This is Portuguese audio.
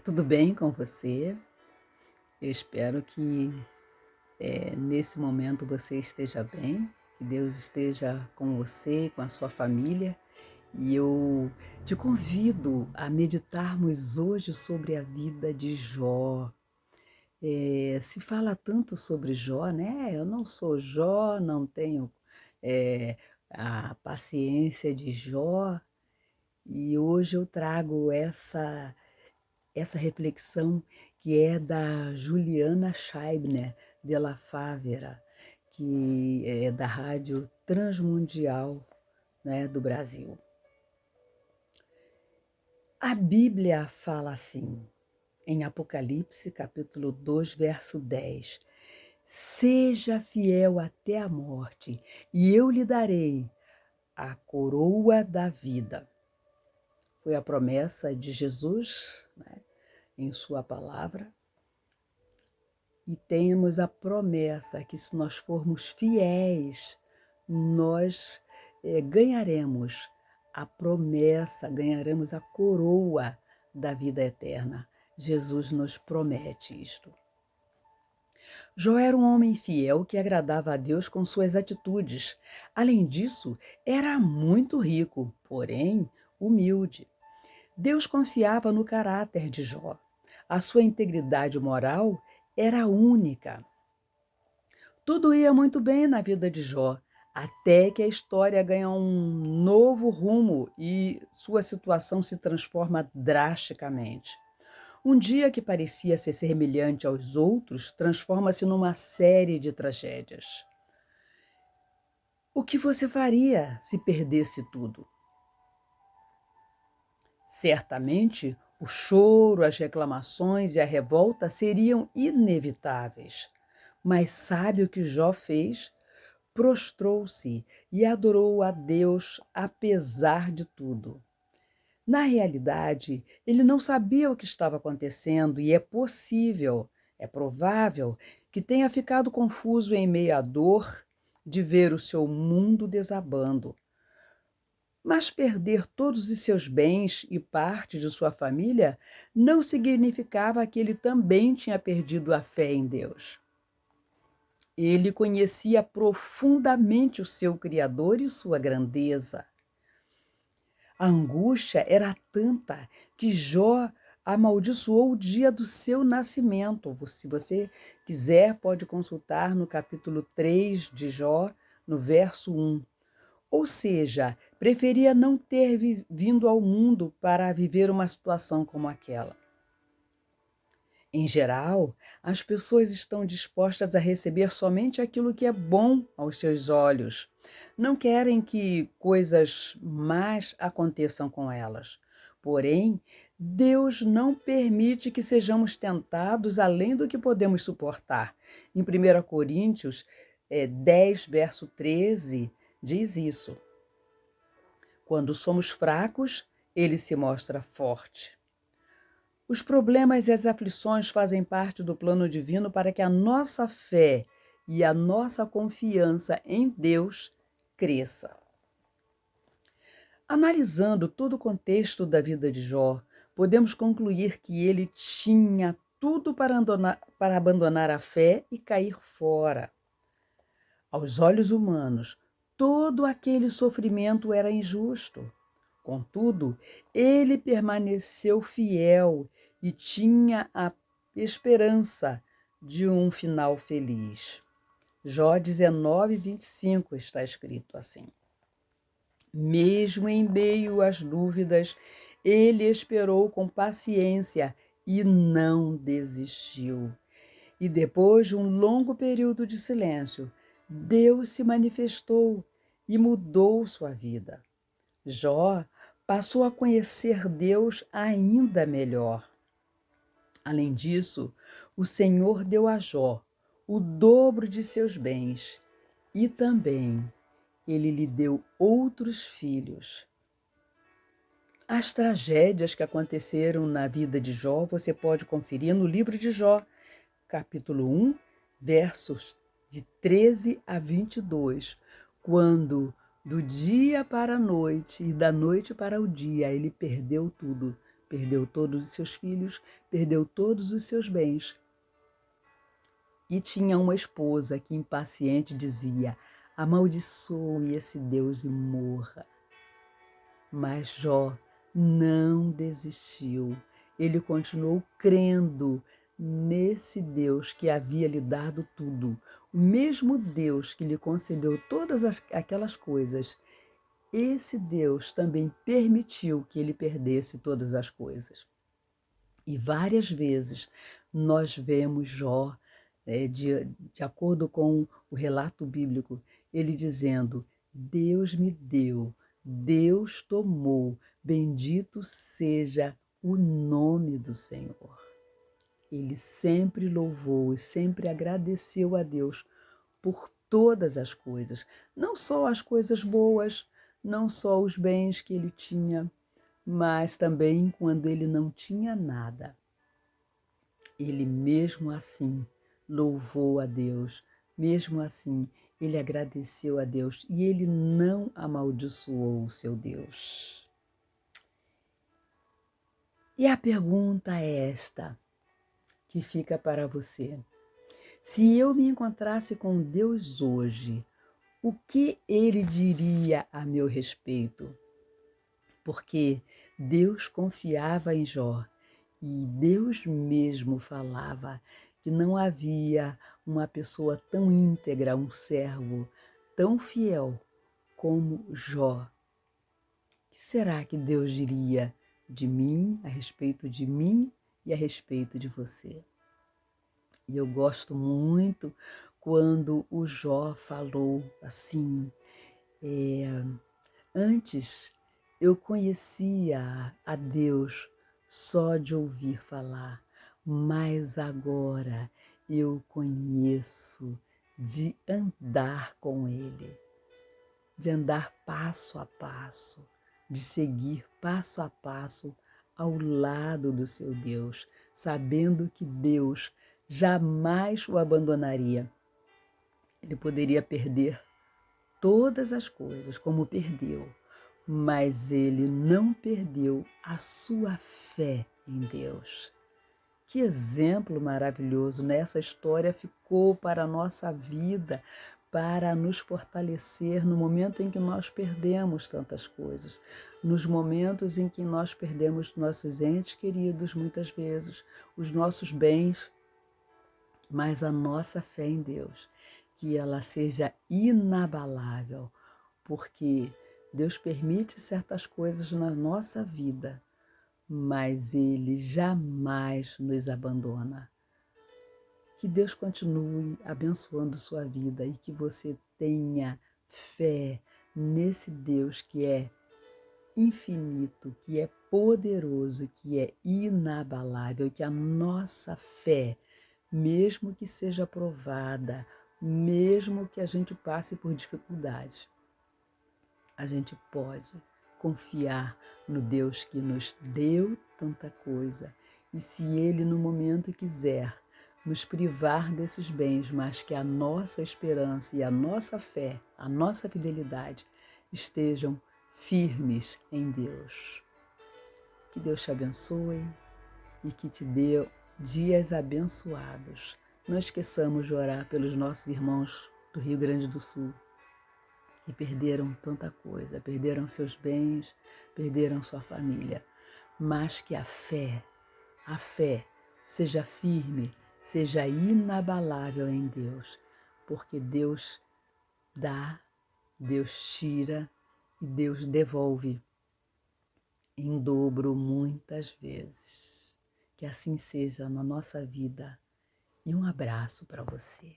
Tudo bem com você? Eu espero que nesse momento você esteja bem, que Deus esteja com você, com a sua família. E eu te convido a meditarmos hoje sobre a vida de Jó. Se fala tanto sobre Jó, né? Eu não sou Jó, não tenho eh, a paciência de Jó. E hoje eu trago essa reflexão que é da Juliana Scheibner de la Fávera, que é da Rádio Transmundial, né, do Brasil. A Bíblia fala assim, em Apocalipse, capítulo 2, verso 10: Seja fiel até a morte, e eu lhe darei a coroa da vida. Foi a promessa de Jesus, né, em sua palavra. E temos a promessa que, se nós formos fiéis, nós ganharemos a promessa, ganharemos a coroa da vida eterna. Jesus nos promete isto. Jó era um homem fiel que agradava a Deus com suas atitudes. Além disso, era muito rico, porém humilde. Deus confiava no caráter de Jó. A sua integridade moral era única. Tudo ia muito bem na vida de Jó, até que a história ganha um novo rumo e sua situação se transforma drasticamente. Um dia que parecia ser semelhante aos outros transforma-se numa série de tragédias. O que você faria se perdesse tudo? Certamente, o choro, as reclamações e a revolta seriam inevitáveis. Mas sabe o que Jó fez? Prostrou-se e adorou a Deus apesar de tudo. Na realidade, ele não sabia o que estava acontecendo e é provável que tenha ficado confuso em meio à dor de ver o seu mundo desabando. Mas perder todos os seus bens e parte de sua família não significava que ele também tinha perdido a fé em Deus. Ele conhecia profundamente o seu Criador e sua grandeza. A angústia era tanta que Jó amaldiçoou o dia do seu nascimento. Se você quiser, pode consultar no capítulo 3 de Jó, no verso 1. Ou seja, preferia não ter vindo ao mundo para viver uma situação como aquela. Em geral, as pessoas estão dispostas a receber somente aquilo que é bom aos seus olhos. Não querem que coisas más aconteçam com elas. Porém, Deus não permite que sejamos tentados além do que podemos suportar. Em 1 Coríntios 10, verso 13, diz isso. Quando somos fracos, ele se mostra forte. Os problemas e as aflições fazem parte do plano divino para que a nossa fé e a nossa confiança em Deus cresça. Analisando todo o contexto da vida de Jó, podemos concluir que ele tinha tudo para abandonar a fé e cair fora. Aos olhos humanos, todo aquele sofrimento era injusto. Contudo, ele permaneceu fiel e tinha a esperança de um final feliz. Jó 19, 25 está escrito assim. Mesmo em meio às dúvidas, ele esperou com paciência e não desistiu. E depois de um longo período de silêncio, Deus se manifestou e mudou sua vida. Jó passou a conhecer Deus ainda melhor. Além disso, o Senhor deu a Jó o dobro de seus bens e também ele lhe deu outros filhos. As tragédias que aconteceram na vida de Jó você pode conferir no livro de Jó, capítulo 1, versos de 13 a 22, quando do dia para a noite e da noite para o dia ele perdeu tudo, perdeu todos os seus filhos, perdeu todos os seus bens. E tinha uma esposa que, impaciente, dizia: amaldiçoe esse Deus e morra. Mas Jó não desistiu. Ele continuou crendo nesse Deus que havia lhe dado tudo. O mesmo Deus que lhe concedeu todas aquelas coisas, esse Deus também permitiu que ele perdesse todas as coisas. E várias vezes nós vemos Jó, de acordo com o relato bíblico, ele dizendo: Deus me deu, Deus tomou, bendito seja o nome do Senhor. Ele sempre louvou e sempre agradeceu a Deus por todas as coisas, não só as coisas boas, não só os bens que ele tinha, mas também quando ele não tinha nada. Ele mesmo assim louvou a Deus, mesmo assim ele agradeceu a Deus e ele não amaldiçoou o seu Deus. E a pergunta é esta que fica para você. Se eu me encontrasse com Deus hoje, o que ele diria a meu respeito? Porque Deus confiava em Jó e Deus mesmo falava que não havia uma pessoa tão íntegra, um servo tão fiel como Jó. O que será que Deus diria de mim, a respeito de mim e a respeito de você? E eu gosto muito quando o Jó falou assim, antes eu conhecia a Deus só de ouvir falar, mas agora eu conheço de andar com Ele, de andar passo a passo, de seguir passo a passo ao lado do seu Deus, sabendo que Deus jamais o abandonaria. Ele poderia perder todas as coisas, como perdeu, mas ele não perdeu a sua fé em Deus. Que exemplo maravilhoso, né? Essa história ficou para a nossa vida, para nos fortalecer no momento em que nós perdemos tantas coisas, nos momentos em que nós perdemos nossos entes queridos, muitas vezes, os nossos bens, mas a nossa fé em Deus, que ela seja inabalável, porque Deus permite certas coisas na nossa vida, mas Ele jamais nos abandona. Que Deus continue abençoando sua vida e que você tenha fé nesse Deus que é infinito, que é poderoso, que é inabalável, que a nossa fé, mesmo que seja provada, mesmo que a gente passe por dificuldades, a gente pode confiar no Deus que nos deu tanta coisa. E se Ele, no momento quiser, nos privar desses bens, mas que a nossa esperança e a nossa fé, a nossa fidelidade estejam firmes em Deus. Que Deus te abençoe e que te dê dias abençoados. Não esqueçamos de orar pelos nossos irmãos do Rio Grande do Sul, que perderam tanta coisa, perderam seus bens, perderam sua família, mas que a fé seja firme, seja inabalável em Deus, porque Deus dá, Deus tira e Deus devolve em dobro muitas vezes. Que assim seja na nossa vida. E um abraço para você.